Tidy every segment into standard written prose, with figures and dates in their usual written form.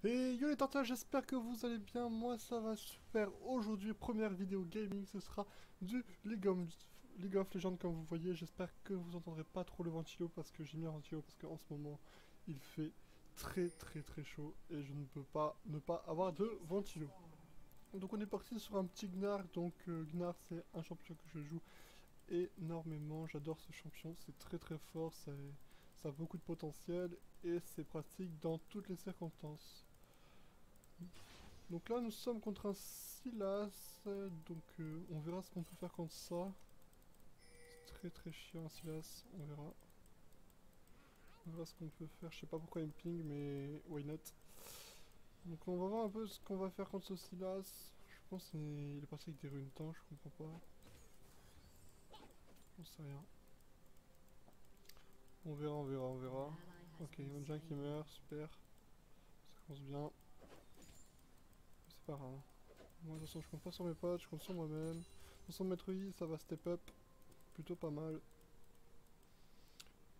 Et yo les tortillas, j'espère que vous allez bien, moi ça va super. Aujourd'hui, première vidéo gaming, ce sera du League of Legends comme vous voyez. J'espère que vous entendrez pas trop le ventilo parce que j'ai mis un ventilo parce qu'en ce moment il fait très chaud et je ne peux pas ne pas avoir de ventilo. Donc on est parti sur un petit Gnar, donc Gnar c'est un champion que je joue énormément, j'adore ce champion, c'est très fort, ça a beaucoup de potentiel et c'est pratique dans toutes les circonstances. Donc là nous sommes contre un Silas, donc on verra ce qu'on peut faire contre ça. C'est très chiant un Silas, on verra. On verra ce qu'on peut faire, je sais pas pourquoi il me ping mais why not. Donc on va voir un peu ce qu'on va faire contre ce Silas. Je pense qu'il est parti avec des runes temps, je comprends pas. J'en sais rien. On verra. Ok, Onjin qui meurt, super. Ça commence bien. C'est pas grave. Moi de toute façon je compte pas sur mes potes, je compte sur moi-même. De toute façon Maître Yi ça va step up. Plutôt pas mal.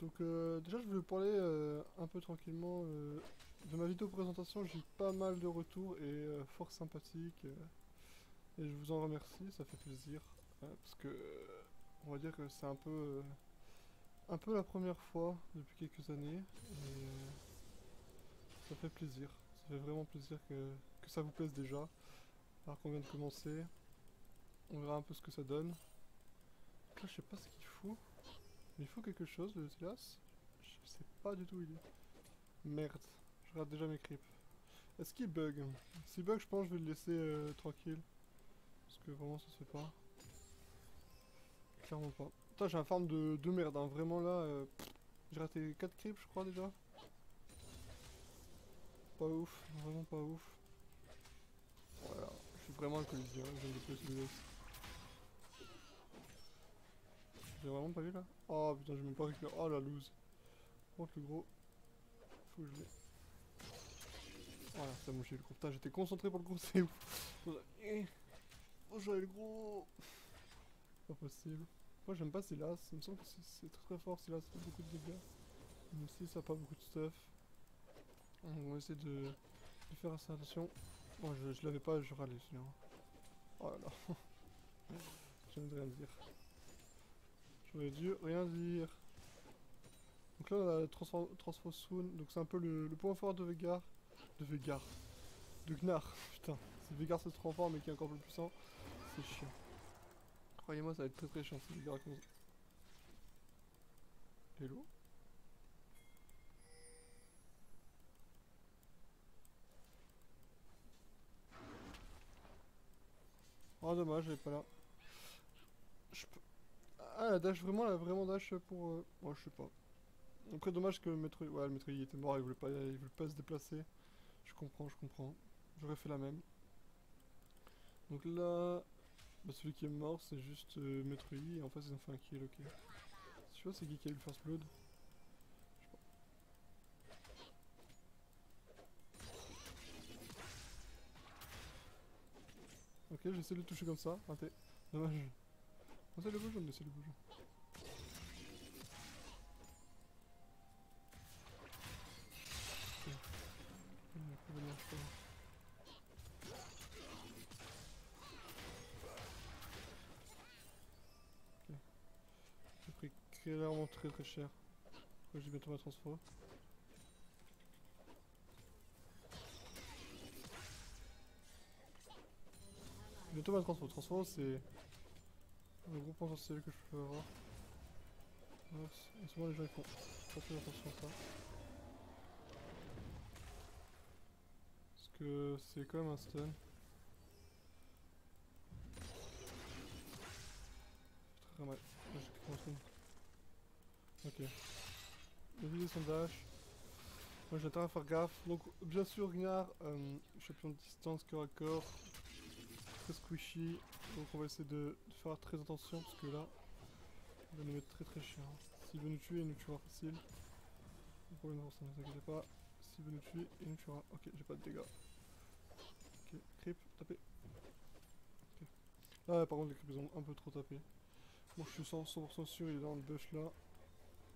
Donc déjà je voulais vous parler un peu tranquillement de ma vidéo présentation. J'ai eu pas mal de retours et fort sympathiques. Et je vous en remercie, ça fait plaisir. Parce que on va dire que c'est un peu la première fois depuis quelques années. Et ça fait plaisir. Ça fait vraiment plaisir que ça vous plaise déjà. Alors qu'on vient de commencer. On verra un peu ce que ça donne. Donc là je sais pas ce qu'il faut. Mais il faut quelque chose le Silas. Je sais pas du tout où il est. Merde, je rate déjà mes creeps. Est-ce qu'il bug? S'il bug, je pense que je vais le laisser tranquille. Parce que vraiment, ça se fait pas. Clairement pas. Putain, j'ai un farm de merde, hein. Vraiment là, j'ai raté 4 creeps, je crois déjà. Pas ouf, vraiment pas ouf. Voilà, je suis vraiment alcoolisé, hein. Je viens de dépasser le laisse. J'ai vraiment pas vu là. Oh putain, j'ai même pas récupéré. Oh la loose. Par contre, le gros, faut que je l'ai. Voilà, c'est bon, j'ai eu le gros. Putain, j'étais concentré pour le gros, c'est ouf. Oh, j'avais le gros. Pas possible. Moi j'aime pas Silas, il me semble que c'est très fort Silas, ça fait beaucoup de dégâts. Même si ça a pas beaucoup de stuff. On va essayer de faire assez attention. Bon je l'avais pas, je râlais celui-là. Oh là là. Je viens de rien dire. J'aurais dû rien dire. Donc là on a Transfosoon, donc c'est un peu le point fort de Vegar. De Vegar. De Gnar, putain. Si Vegar se transforme mais qui est encore plus puissant, c'est chiant. Croyez-moi ça va être très chiant si Vegar commence. Hello. Oh dommage, elle est pas là. Je peux... Ah la dash, vraiment, elle a vraiment dash pour... Oh je sais pas. Après dommage que le maître... Ouais le maître il était mort, il voulait pas se déplacer. Je comprends, je comprends. J'aurais fait la même. Donc là... Bah, celui qui est mort c'est juste maître Yi et en fait ils ont fait un kill, ok. Tu vois c'est qui a eu le first blood? Je sais pas. Ok j'essaie de le toucher comme ça, raté. Dommage. On essaie de bouger, on essaie de bouger. Ok. Il peut venir, je crois. Ok. J'ai pris clairement très cher. Après j'ai bientôt ma transfo. Bientôt ma transfo. Transfo c'est le gros potentiel que je peux avoir. Ouais, en ce moment les gens ils font pas très attention à ça. Parce que c'est quand même un stun. Très mal. Là, j'ai pris mon stun. Ok. Il a visé son dash. Moi j'ai intérêt à faire gaffe. Donc bien sûr Gnar, champion de distance corps à corps. Très squishy. Donc on va essayer de faire très attention parce que là, il va nous mettre très cher. S'il veut nous tuer, il nous tuera facile. Le problème pour ça, ne vous inquiétez pas. S'il veut nous tuer, il nous tuera. Ok, j'ai pas de dégâts. Ok, creep, tapé. Ok. Là par contre les creeps ils ont un peu trop tapé. Bon je suis 100% sûr, il est dans le bush là.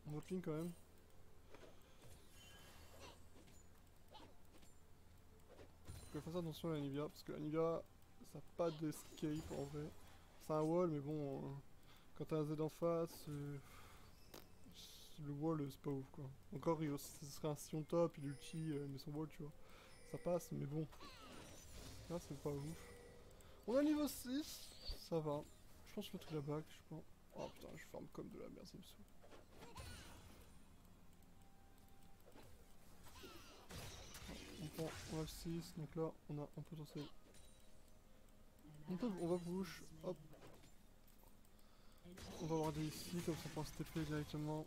On va ping quand même. qu'elle fasse attention à la Nivea, parce que la Nivea, ça n'a pas d'escape en vrai. C'est un wall, mais bon, quand t'as un Z en face, le wall c'est pas ouf quoi. Encore, ce serait un Sion top, il ulti, mais son wall, tu vois. Ça passe, mais bon, là c'est pas ouf. On a niveau 6, ça va. Je pense que je vais la bague, je pense. Oh putain, je farm comme de la merde, ça me saoule. On a 6, donc là on a un potentiel. On va push, hop. On va avoir des ici, comme ça on pourra se TP directement.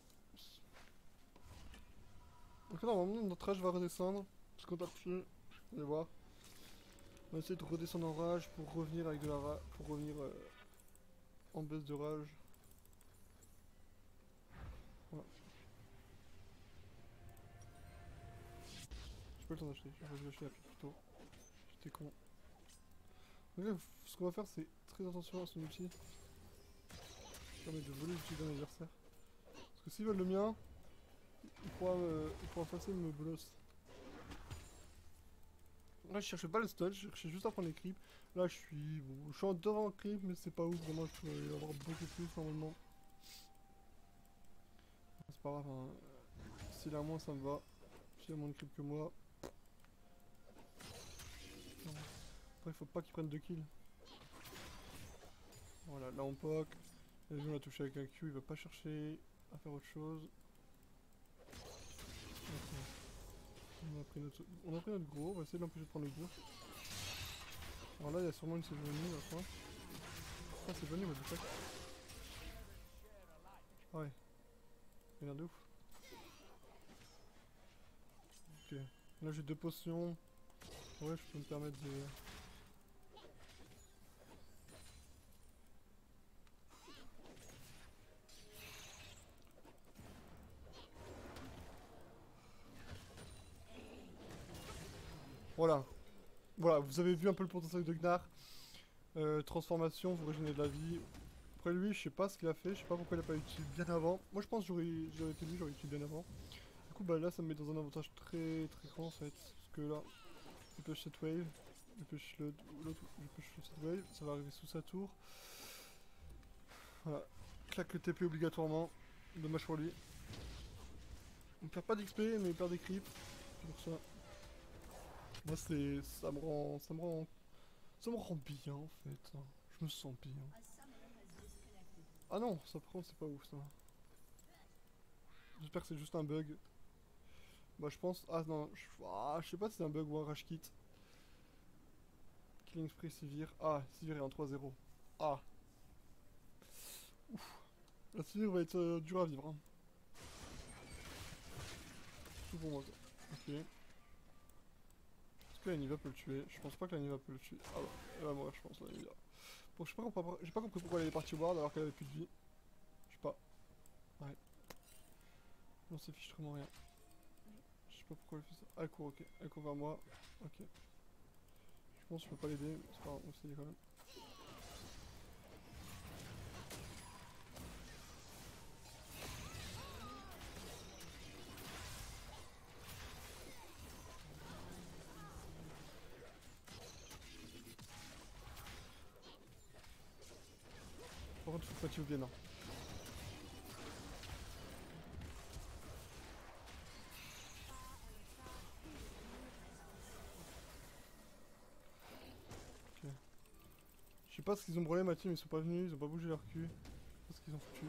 Donc là normalement notre rage va redescendre, parce qu'on tape dessus, vous allez voir. On va essayer de redescendre en rage pour revenir avec de la rage, pour revenir en baisse de rage. Voilà. J'ai pas le temps d'acheter, j'aurais dû acheter la plus tôt. J'étais con. Donc là, ce qu'on va faire c'est très attention à son outil. Permet de voler l'outil d'un adversaire. Parce que s'ils veulent le mien, il pourra facilement me bolos. Là je cherche pas le stun, je cherchais juste à prendre les creeps. Là je suis en devant le creep mais c'est pas ouf, vraiment je pourrais y avoir beaucoup plus normalement. C'est pas grave, hein. S'il a moins ça me va. S'il a moins de creep que moi. Après il faut pas qu'il prenne 2 kills. Voilà, là on poke. Là on l'a touché avec un Q, il va pas chercher à faire autre chose. Okay. On a pris notre gros, on va essayer de l'empêcher de prendre le gros. Alors là il y a sûrement une Sejuani là je crois. Ah Sejuani what the fuck. Ah ouais. Il a l'air de ouf. Ok. Là j'ai 2 potions. Ouais je peux me permettre de... Voilà. Voilà, vous avez vu un peu le potentiel de Gnar. Transformation, vous régénérez de la vie. Après lui, je sais pas ce qu'il a fait, je sais pas pourquoi il a pas utilisé bien avant. Moi je pense que j'aurais été lui, j'aurais utilisé bien avant. Du coup bah là ça me met dans un avantage très grand en fait. Parce que là, je push cette wave, je push l'autre, je push cette wave, ça va arriver sous sa tour. Voilà, claque le TP obligatoirement, dommage pour lui. On perd pas d'XP mais il perd des creeps. Pour ça. Moi ça me rend bien en fait. Je me sens bien. Ah non, ça par contre c'est pas ouf ça. J'espère que c'est juste un bug. Bah je pense... Ah non, je sais pas si c'est un bug ou un rage kit. Killing spree Sivir. Ah, Sivir est en 3-0. Ah. Ouf. La Sivir va être dur à vivre. Hein. Tout pour moi ça. Ok. Est-ce que la Niva peut le tuer? Je pense pas que la Niva peut le tuer. Ah bah, elle va mourir je pense la Niva. Bon, j'ai pas compris pourquoi elle est partie ward alors qu'elle avait plus de vie. Je sais pas. Ouais. Non, ça fiche vraiment rien. Je sais pas pourquoi elle fait ça. Ah, elle court, ok. Elle court vers moi. Ok. Je pense que je peux pas l'aider, mais c'est pas grave, on s'est dit quand même. Par contre, faut pas tuer bien, non. Ok. Je sais pas ce qu'ils ont brûlé ma team, ils sont pas venus, ils ont pas bougé leur cul. Je sais pas ce qu'ils ont foutu.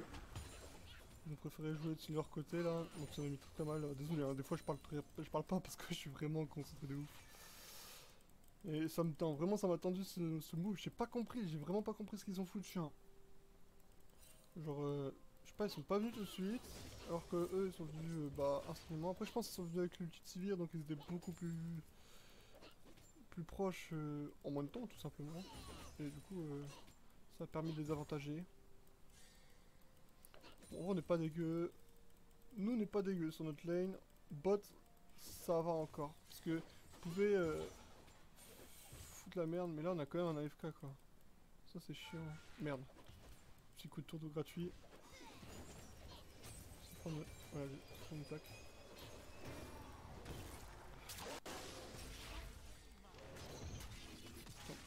Ils ont préféré jouer de leur côté là, donc ça m'a mis très mal. Désolé, hein, des fois je parle pas parce que je suis vraiment concentré de ouf. Et ça me tend, vraiment ça m'a tendu ce move, j'ai pas compris, j'ai vraiment pas compris ce qu'ils ont foutu. Hein. Genre, je sais pas, ils sont pas venus tout de suite, alors que eux ils sont venus instantanément. Après je pense qu'ils sont venus avec l'ulti de Sivir, donc ils étaient beaucoup plus proches en moins de temps tout simplement. Et du coup ça a permis de les avantager. Bon, on n'est pas dégueu. Nous on n'est pas dégueu sur notre lane. Bot, ça va encore. Parce que vous pouvez foutre la merde, mais là on a quand même un AFK quoi. Ça c'est chiant. Merde. Petit coup de tour gratuit. Voilà, je prends une attaque.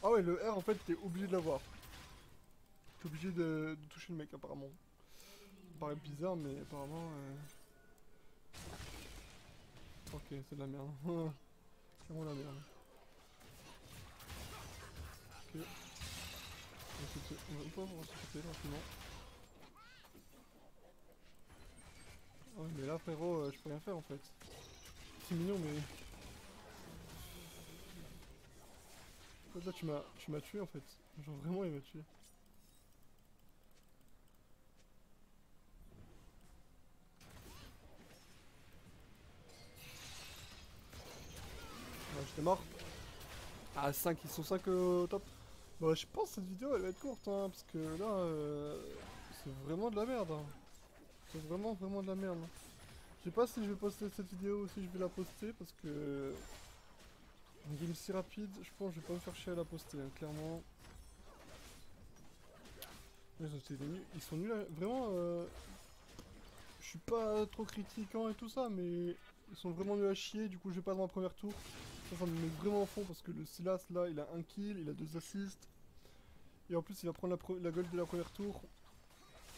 Ah ouais, le R en fait, t'es obligé de l'avoir. T'es obligé de toucher le mec apparemment. Ça paraît bizarre, mais apparemment... Ok, c'est de la merde. C'est vraiment la merde. Ok. On va se couper rapidement. Ah ouais, mais là frérot, je peux rien faire en fait. C'est mignon, mais... En fait, là tu m'as tué en fait. Genre vraiment il m'a tué. Ouais, j'étais mort. Ah 5, ils sont 5 au top. Bah je pense que cette vidéo elle va être courte hein, parce que là c'est vraiment de la merde. Hein. C'est vraiment de la merde. Hein. Je sais pas si je vais poster cette vidéo ou si je vais la poster parce que... Une game si rapide, je pense que je vais pas me faire chier à la poster, hein, clairement. Ils sont nuls, vraiment, je suis pas trop critiquant et tout ça, mais ils sont vraiment nuls à chier, du coup je vais pas dans ma première tour. Ça me met vraiment en fond parce que le Silas là, il a 1 kill, il a 2 assists. Et en plus il va prendre la gold de la première tour.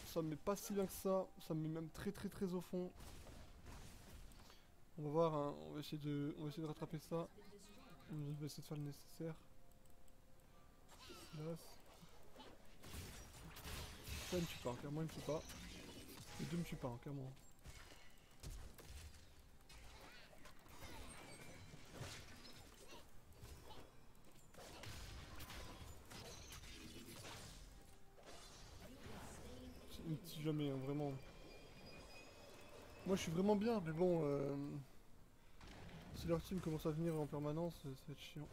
Ça me met pas si bien que ça me met même très au fond. On va voir, hein, on va essayer de rattraper ça. Je vais essayer de faire le nécessaire. Silas. Ça il me tue pas, clairement il me tue pas. Les deux me tuent pas, hein, clairement. Si jamais, hein, vraiment. Moi je suis vraiment bien, mais bon, si leur team commence à venir en permanence, ça va être chiant.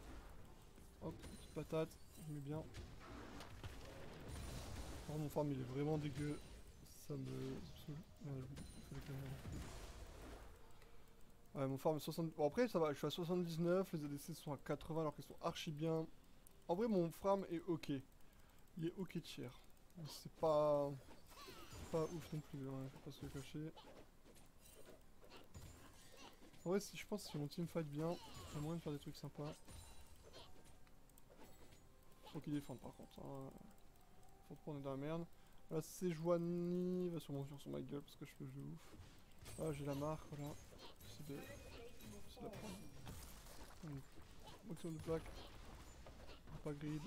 Hop, petite patate, je mets bien. Alors mon farm il est vraiment dégueu, ça me saoule. Ouais, mon farm est 60... Bon après ça va, je suis à 79, les ADC sont à 80 alors qu'ils sont archi bien. En vrai mon farm est ok. Il est ok tier. C'est pas... pas ouf non plus, hein, faut pas se le cacher. En vrai si, je pense que si mon team fight bien, il y a moyen de faire des trucs sympas. Faut qu'ils défendent par contre. Hein. Faut pas on est dans la merde. Là c'est Joanie, il va sûrement venir sur ma gueule parce que je peux jouer ouf. Ah j'ai la marque, voilà. C'est de la prendre. Maximum de plaques. Pas grid.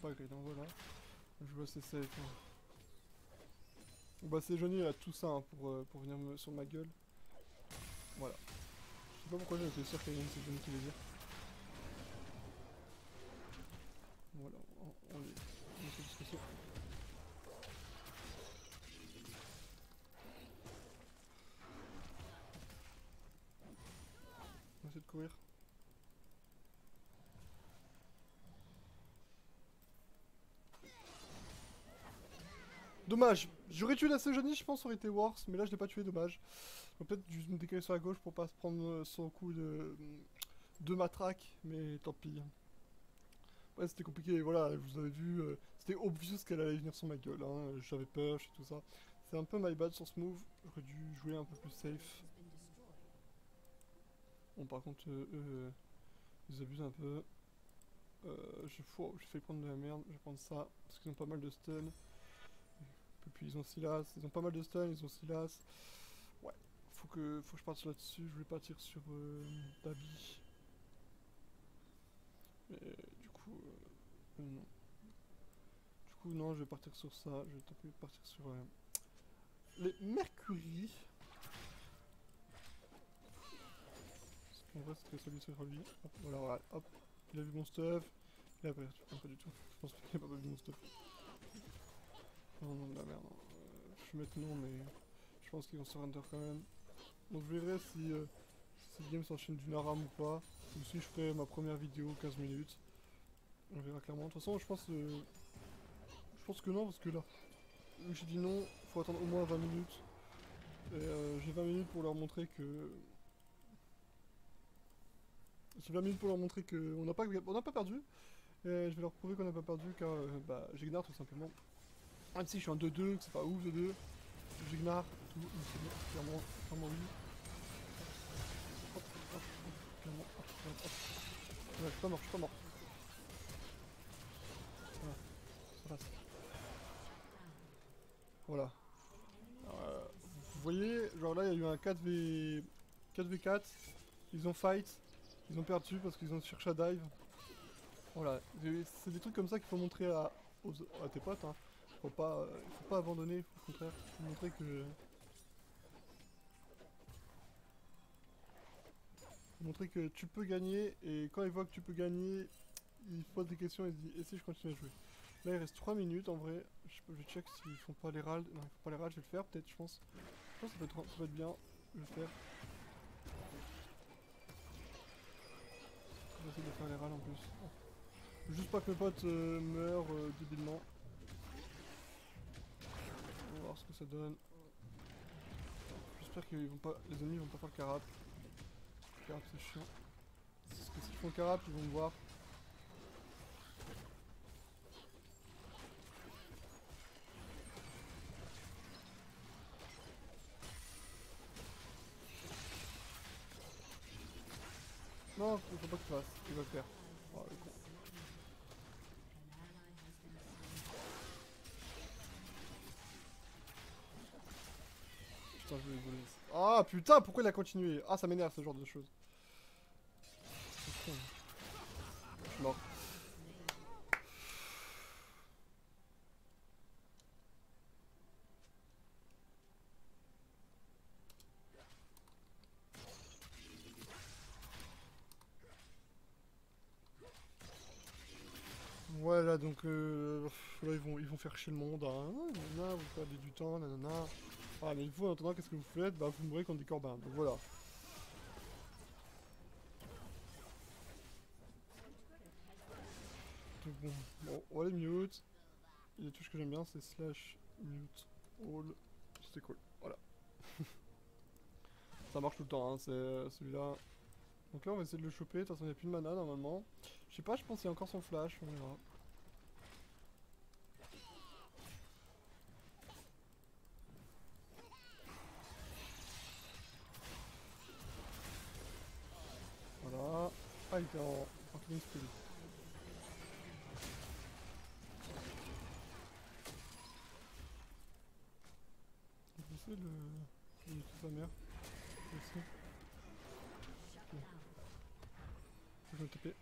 Pas grid, hein, voilà. Je joue assez safe. Hein. Bah c'est Johnny, il a tout ça hein, pour venir sur ma gueule. Voilà. Je sais pas pourquoi j'étais sûr qu'il y a une c'est Johnny qui les dire. Voilà, on essaie de se casser. On va essayer de courir. Dommage, j'aurais tué la Johnny, je pense, ça aurait été worse, mais là je l'ai pas tué, dommage. Je vais peut-être juste me décaler sur la gauche pour pas se prendre son coup de matraque, mais tant pis. Ouais, c'était compliqué, voilà, vous avez vu, c'était obvious qu'elle allait venir sur ma gueule, hein, j'avais peur, et tout ça. C'est un peu my bad sur ce move, j'aurais dû jouer un peu plus safe. Bon, par contre, ils abusent un peu. J'ai failli prendre de la merde, je vais prendre ça, parce qu'ils ont pas mal de stun. Et puis ils ont Silas, ils ont pas mal de stun, ils ont Silas. Ouais, faut que je parte là-dessus, je voulais partir sur Dabi. Mais du coup, non. Du coup, non, je vais partir sur ça, je vais tenter de partir sur les Mercury. Parce qu'en vrai, c'est très solide sur lui. Hop, voilà, hop, il a vu mon stuff. Il a pas du tout. Je pense qu'il a pas vu mon stuff. Non, de la merde. Je suis maintenant, mais je pense qu'ils vont surrender quand même. Donc je verrai si cette game s'enchaîne d'une aram ou pas. Ou si je ferai ma première vidéo 15 minutes. On verra clairement. De toute façon, je pense que non, parce que là, vu que j'ai dit non, faut attendre au moins 20 minutes. Et j'ai 20 minutes pour leur montrer que... J'ai 20 minutes pour leur montrer qu'on n'a pas perdu. Et je vais leur prouver qu'on n'a pas perdu car bah, j'ignore tout simplement. Même si je suis en 2-2, que c'est pas ouf 2-2. J'ignore tout, clairement oui. Hop, hop, hop, clairement, hop, hop, hop. Ouais, suis pas mort, je suis pas mort. Voilà, ça passe. Voilà. Vous voyez, genre là il y a eu un 4v4, ils ont fight, ils ont perdu parce qu'ils ont cherché à dive. Voilà, c'est des trucs comme ça qu'il faut montrer à tes potes, hein. Faut pas abandonner, faut au contraire montrer que... Montrer que tu peux gagner, et quand ils voient que tu peux gagner, ils posent des questions et ils se disent, et si je continue à jouer? Là il reste 3 minutes en vrai, je check s'ils font pas les ralls, non ils font pas les ralls, je vais le faire peut-être je pense. Je pense que ça peut être bien, je vais le faire. Je vais essayer de faire les ralls en plus. Juste pas que mes potes meurent débilement. On va voir ce que ça donne. J'espère que les ennemis vont pas faire le carap. Le carap c'est chiant. Parce que s'ils font le carap, ils vont me voir. Non, faut pas que tu fasses, tu vas le faire. Oh, le con. Putain, je vais les voler. Ah putain, pourquoi il a continué? Ah, ça m'énerve ce genre de choses. Je suis mort. Voilà, donc là ils vont faire chier le monde, hein. Nanana, vous perdez du temps, nanana. Ah mais vous en attendant qu'est-ce que vous faites? Bah vous mourrez contre des corbins, donc voilà. Donc bon, on va les mute. Et les touches que j'aime bien c'est slash mute all. C'était cool, voilà. Ça marche tout le temps, hein, c'est celui-là. Donc là on va essayer de le choper, de toute façon il n'y a plus de mana normalement. Je sais pas, je pense qu'il y a encore son flash, on verra. Voilà. Ah il était en clean spirit. C'est le... Il est tout sa mère. Ici. Okay. Faut que je me taper.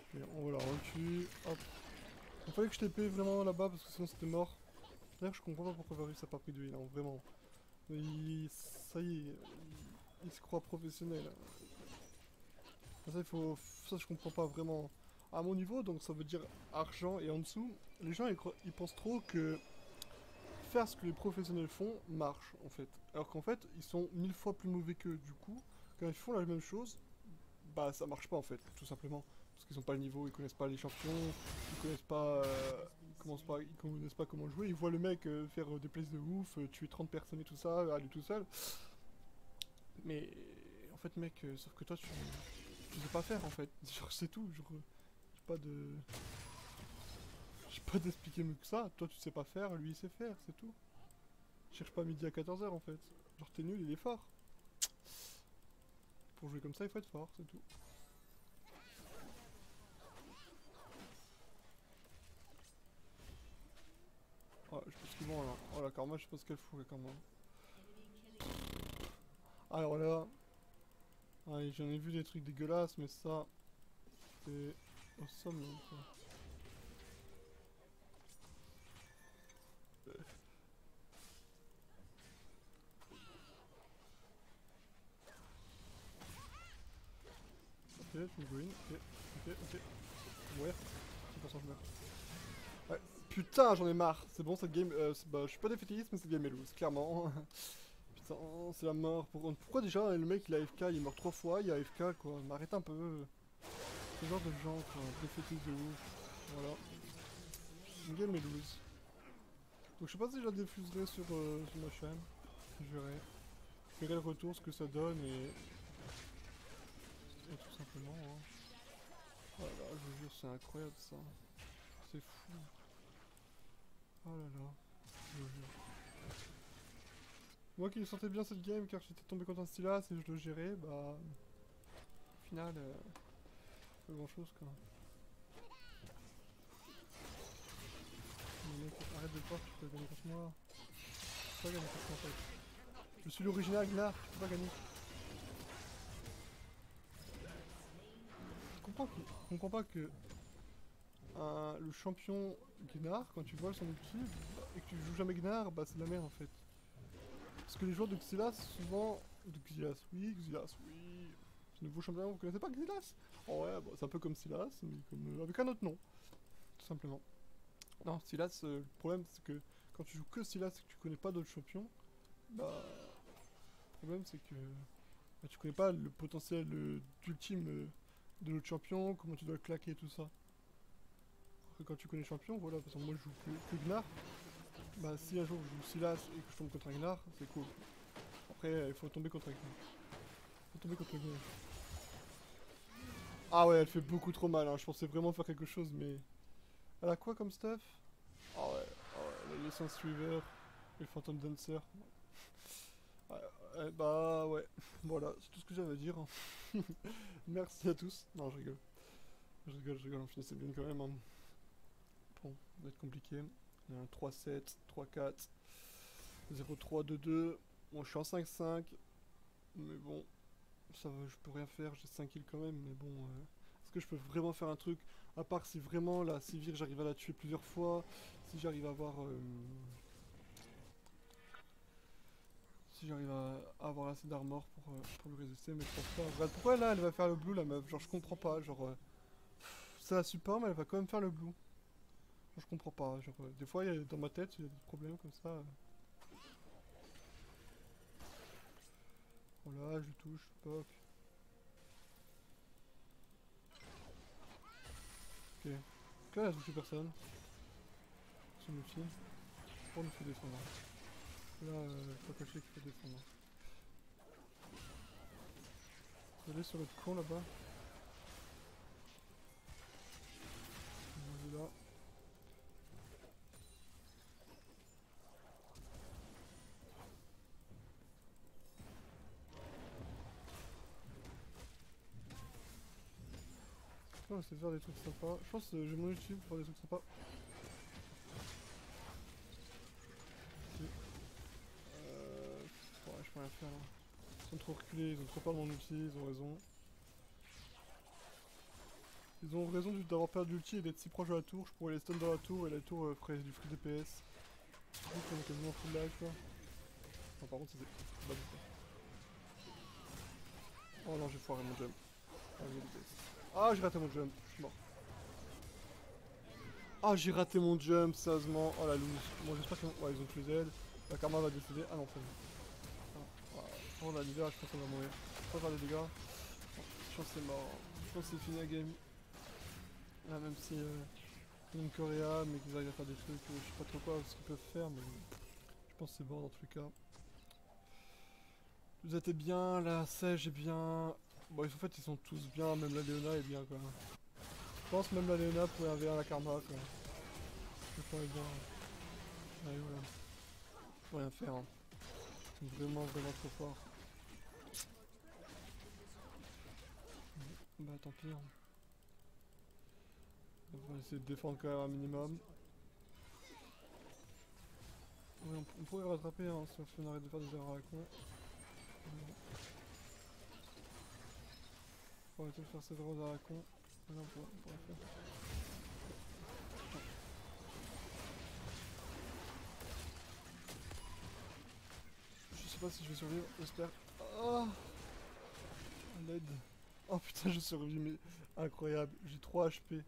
Okay, on va la tue. Hop. Il fallait que je TP vraiment là-bas parce que sinon c'était mort. D'ailleurs je comprends pas pourquoi Varus a pas pris de heal, hein, vraiment. Ça y est, il se croit professionnel. Ça, ça je comprends pas vraiment. À mon niveau, donc ça veut dire argent et en dessous, les gens ils pensent trop que faire ce que les professionnels font marche en fait. Alors qu'en fait, ils sont 1000 fois plus mauvais qu'eux. Du coup, quand ils font la même chose, bah ça marche pas en fait, tout simplement. Parce qu'ils ont pas le niveau, ils connaissent pas les champions, ils connaissent pas, ils connaissent pas comment jouer. Ils voient le mec faire des plays de ouf, tuer 30 personnes et tout ça, aller tout seul. Mais en fait, mec, sauf que toi, tu sais pas faire en fait. Genre, c'est tout. Genre, j'ai pas de. J'ai pas d'expliquer mieux que ça. Toi, tu sais pas faire, lui, il sait faire, c'est tout. Cherche pas midi à 14h en fait. Genre, t'es nul, il est fort. Pour jouer comme ça, il faut être fort, c'est tout. Oh, je sais pas ce qu'ils vont là. Oh la karma, je sais pas ce qu'elle fout la karma. Alors là. J'en ai vu des trucs dégueulasses, mais ça. C'est awesome là, ça. Ok, je me go in. Ok. Mourir. 100% je meurs. Ouais. Putain, j'en ai marre. C'est bon, cette game. Bah, je suis pas défaitiste, mais cette game est loose, clairement. Putain, c'est la mort. Pourquoi déjà le mec il a AFK, il est mort 3 fois, il a AFK quoi. M'arrête un peu. Ce genre de gens quoi. Défaitiste de ouf. Voilà. Une game est loose. Donc je sais pas si je la diffuserai sur ma chaîne. Je verrai. Je verrai le retour, ce que ça donne et tout simplement. Hein. je vous jure, c'est incroyable ça. C'est fou. Oh là là. Je vous jure. Moi qui sentais bien cette game car j'étais tombé contre un Sylas et je le gérais, bah... Au final, pas grand chose quoi. Mais mec, arrête de croire que tu peux gagner contre moi. Tu peux pas gagner contre moi en fait. Je suis l'original Gnar, tu peux pas gagner. Je comprends pas que le champion Gnar, quand tu vois son ulti et que tu joues jamais Gnar, bah c'est de la merde en fait. Parce que les joueurs de Xylas, souvent... De Xylas, oui, ce nouveau champion, vous connaissez pas Xylas? Oh ouais, bon, c'est un peu comme Sylas, mais comme, avec un autre nom, tout simplement. Non, Sylas, le problème c'est que quand tu joues que Sylas et que tu connais pas d'autres champions, bah... Le problème c'est que bah, tu connais pas le potentiel d'ultime de l'autre champion, comment tu dois le claquer, tout ça. Alors que quand tu connais champion, voilà, parce que moi je joue que Gnar, bah si un jour je joue Sylas et que je tombe contre un Gnar, c'est cool. Après, il faut tomber contre un Gnar. Il faut tomber contre un Gnar. Ah ouais, elle fait beaucoup trop mal, hein. Je pensais vraiment faire quelque chose, mais... Elle a quoi comme stuff? Ah ouais, la Essence River, et le Phantom Dancer. Bah ouais, voilà, c'est tout ce que j'avais à dire. Hein. Merci à tous. Non, je rigole. Je rigole, on finissait bien quand même. Hein. Bon, ça va être compliqué. Il y a un 3-7, 3-4, 0-3, 2-2. Bon, je suis en 5-5, mais bon, ça va, je peux rien faire, j'ai 5 kills quand même, mais bon... Est-ce que je peux vraiment faire un truc, à part si vraiment la Sivir j'arrive à la tuer plusieurs fois, si j'arrive à avoir... si j'arrive à avoir assez d'armor pour lui résister, mais je pense pas. Regarde, pourquoi là elle va faire le blue la meuf? Genre je comprends pas, genre... ça la support mais elle va quand même faire le blue. Genre, je comprends pas, genre des fois dans ma tête il y a des problèmes comme ça. Voilà, je lui touche, poc. Ok. Donc là elle a touché personne. Son outil. Pour nous faire défendre. Là, faut cacher qu'il faut défendre. Vous allez sur l'autre con là-bas. On est là. On va essayer de faire des trucs sympas. Je pense que j'ai mon YouTube pour faire des trucs sympas. Ok. Ouais, je peux rien faire là. Ils sont trop reculés, ils ont trop peur de mon ulti, ils ont raison. Ils ont raison d'avoir perdu l'ulti et d'être si proche de la tour. Je pourrais les stun dans la tour et la tour ferait du free DPS. Du coup, on est quasiment full life quoi. Non, par contre, c'est bas du coup. Oh non, j'ai foiré mon jump. Ah, j'ai raté mon jump, je suis mort. Ah, j'ai raté mon jump, sérieusement. Oh la loose. Bon, j'espère qu'ils ouais, ils ont plus Z. La karma va décéder. Ah non, c'est bon. Ah, oh la leader, je pense qu'on va mourir. Je peux pas faire des dégâts. Bon, je pense que c'est mort. Je pense que c'est fini la game. Ah, même si ils ont une Coréa, mais qu'ils arrivent à faire des trucs, je sais pas trop quoi ce qu'ils peuvent faire, mais je pense que c'est bon dans tous les cas. Vous êtes bien, la Sage est bien. Bon, en fait, ils sont tous bien, même la Léona est bien quoi. Je pense même la Léona pourrait avoir la karma quoi. Je pourrais bien. Ouais, voilà. Je peux rien faire. Hein. Ils sont vraiment trop forts. Bah tant pis. Hein. On va essayer de défendre quand même un minimum. Ouais, on pourrait rattraper hein, si on arrête de faire des erreurs à la con. On va arrêter de faire ces erreurs à la con. Là, on pourrait faire. Je sais pas si je vais survivre, j'espère. Oh, à l'aide. Oh putain, je survis, mais incroyable. J'ai 3 HP.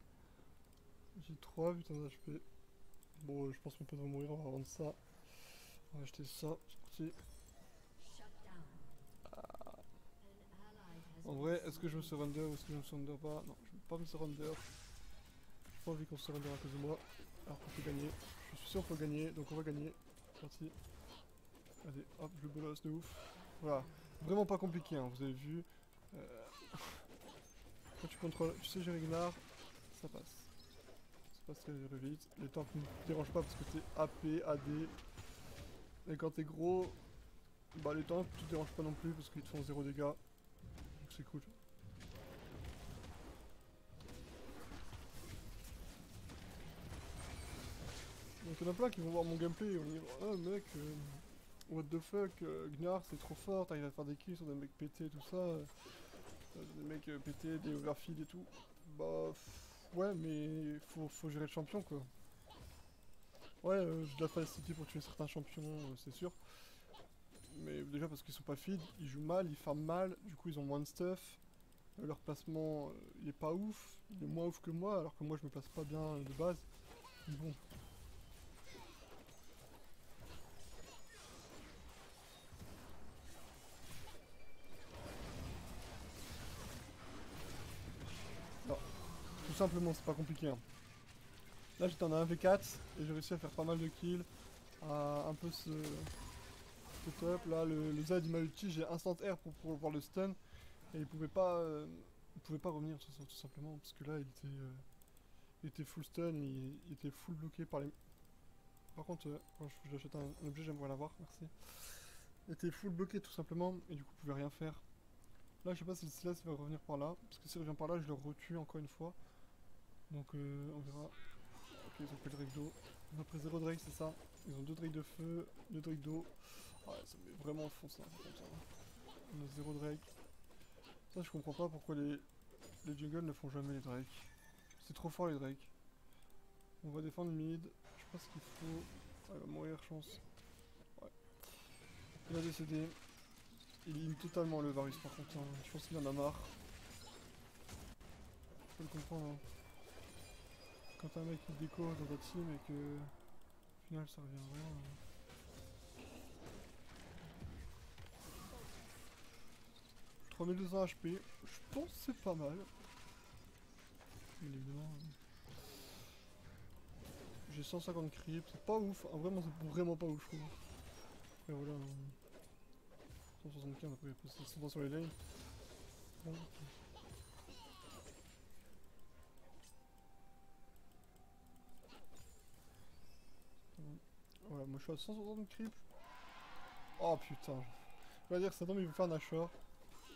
J'ai 3 putain d'HP. Bon, je pense qu'on peut mourir, on va vendre ça. On va acheter ça, c'est parti. Ah. En vrai, est-ce que je me surrender ou est-ce que je me surrender pas? Non, je vais pas me surrender. J'ai pas envie qu'on se surrender à cause de moi. Alors qu'on peut gagner. Je suis sûr qu'on peut gagner, donc on va gagner. C'est parti. Allez, hop, je le bolosse de ouf. Voilà. Vraiment pas compliqué, hein, vous avez vu. Quand tu contrôles, tu sais gérer Gnar. ça passe. Ça passe très vite. Les tanks ne te dérangent pas parce que t'es AP, AD. Et quand t'es gros, bah les tanks ne te dérangent pas non plus parce qu'ils te font 0 dégâts. Donc c'est cool. Donc il y en a plein qui vont voir mon gameplay et vont dire oh mec, what the fuck, Gnar c'est trop fort, t'arrives à faire des kills sur des mecs pétés tout ça. Des mecs pétés, des overfield et tout. Bah ouais mais faut gérer le champion quoi. Ouais j'ai de la facilité pour tuer certains champions, c'est sûr. Mais déjà parce qu'ils sont pas feed, ils jouent mal, ils farment mal, du coup ils ont moins de stuff. Leur placement il est pas ouf, il est moins ouf que moi alors que moi je me place pas bien de base. Mais bon. Non, tout simplement c'est pas compliqué hein. Là j'étais en 1v4 et j'ai réussi à faire pas mal de kills, à un peu ce top. Là le Z il m'a ulti, j'ai instant R pour pouvoir le stun et il pouvait pas revenir tout simplement parce que là il était full stun, il était full bloqué par les... Par contre quand j'achète un objet j'aimerais l'avoir, merci. Il était full bloqué tout simplement et du coup il pouvait rien faire. Là je sais pas si le Silas va revenir par là, parce que s'il revient par là je le retue encore une fois. Donc on verra. Ok, ils ont pris le Drake d'eau. Ils ont pris 0 Drake, c'est ça. Ils ont 2 Drake de feu, 2 Drake d'eau. Ouais, ça me met vraiment au fond ça, comme ça. On a 0 Drake. Ça, je comprends pas pourquoi les jungles ne font jamais les Drake. C'est trop fort les Drake. On va défendre mid. Je sais pas ce qu'il faut. Ah, il va mourir, chance. Ouais. Il a décédé. Il limite totalement le Varus par contre. Hein. Je pense qu'il en a marre. Je peux le comprendre. Hein. Quand t'as un mec qui déco dans ta team et que au final ça revient à rien. 3200 HP, je pense que c'est pas mal. Mais évidemment. J'ai 150 creeps, c'est pas ouf, hein, vraiment c'est vraiment pas ouf je trouve. Et voilà. 175 après, c'est 100 sur les lanes. Bon. Voilà, moi je suis à 160 creeps. Oh putain. Je vais dire que ça tombe, il veut faire un Nashor.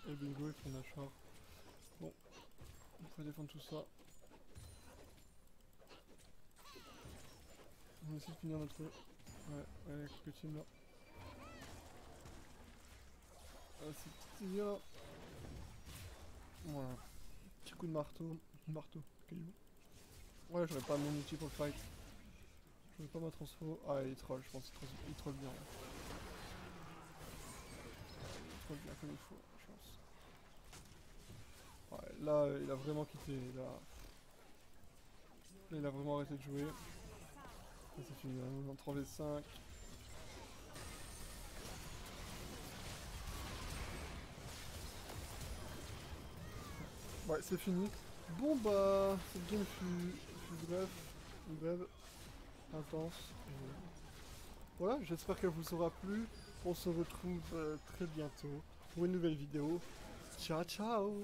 Et bingo, il fait un Nashor. Bon. Il faut défendre tout ça. On essaie de finir notre... Ouais, quelques teams là. C'est petit là. Voilà. Petit coup de marteau. Marteau, caillou. Ouais, j'aurais pas mon outil pour le fight. J'aurais pas ma transfo. Ah, il troll, je pense. Il troll bien. Ouais. Il troll bien comme il faut, je pense. Ouais, là, il a vraiment quitté. Là, il a vraiment arrêté de jouer. Là, c'est fini. On est en 3v5. Ouais, c'est fini. Bon bah, cette game fut brève, intense. Voilà, j'espère qu'elle vous aura plu. On se retrouve très bientôt pour une nouvelle vidéo. Ciao ciao.